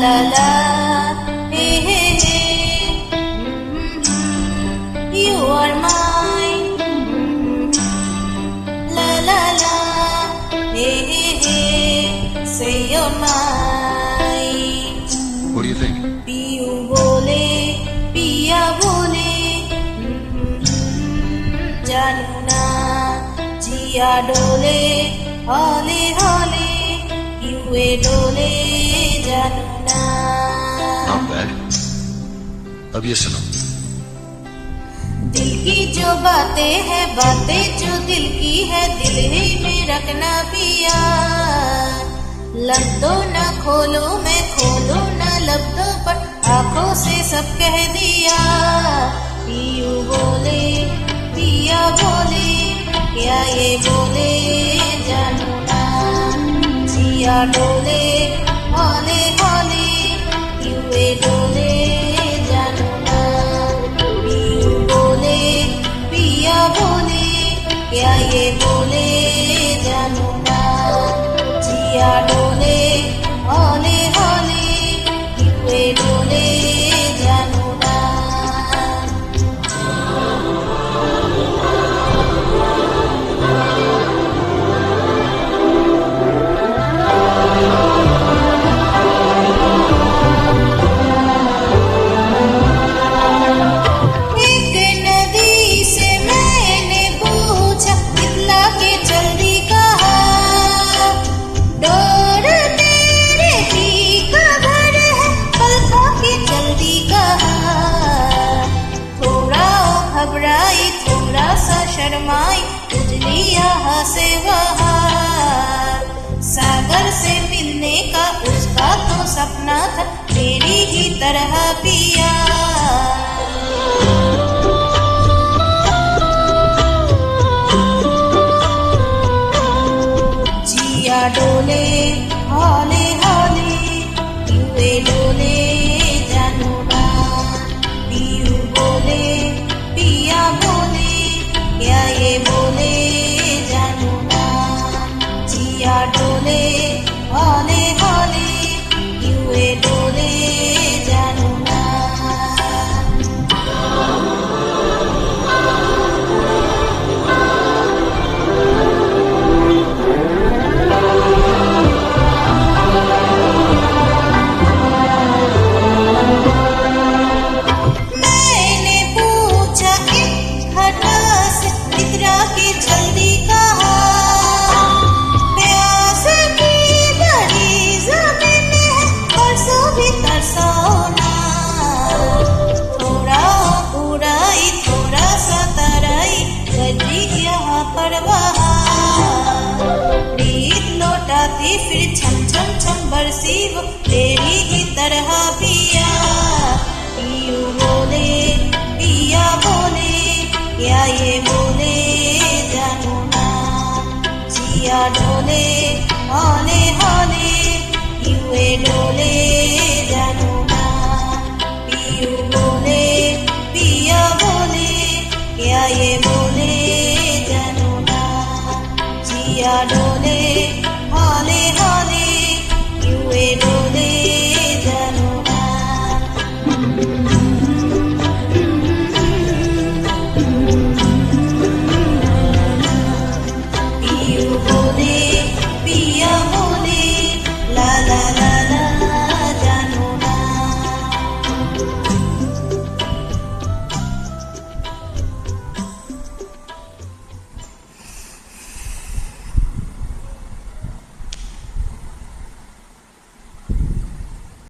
la la, hey hey hey, you are mine. La la la, hey hey hey, say you're mine. What do you think? Piyu bole, piya bole, janu na, jiya dole, hole hole, yue dole, janu na. Not bad. अब ये सुनो. दिल की जो बातें हैं, बातें जो दिल की है, दिल ही में रखना पिया. लफ्ज़ों न खोलो, मैं खोलो न लफ्ज़ों पर, आंखों से सब कह दिया. पियू बोले, पिया बोले, क्या ये बोले जानू ना. जिया डोले, हौले हौले, युए डोले जानू ना. पियू बोले, पिया बोले, क्या ये बोले जानू ना. जिया डोले, हौले हौले, युए डोले जानू ना. एक नदी से मैंने पूछा, निकला के जल्दी कहा. डोर तेरे ही का घर है, पलकों की जल्दी कहा. थोड़ा घबराई, थोड़ा सा शर्माई, उजली यहाँ से वहाँ. सागर से मिलने का उसका तो सपना था, मेरी ही तरह पिया. जिया डोले, हौले हौले, युए डोले जानू ना. पियू बोले, पिया बोले, क्या ये बोले जानू ना. जिया डोले, हौले हौले, युए डोले जानू ना. मैंने पूछा एक घटा से, निद्रा की जल्दी कहा. प्यास की बड़ी ज़मीन है, बरसों भी तरसो ना. थोड़ा बुराई, थोड़ा सा तराई, गली यहाँ पर बहा. नींद लौटाती फिर छम छम छम बरसी वो, तेरी ही तरह पिया. पियू बोले, पिया बोले, क्या ये बोले जानू ना. जिया डोले,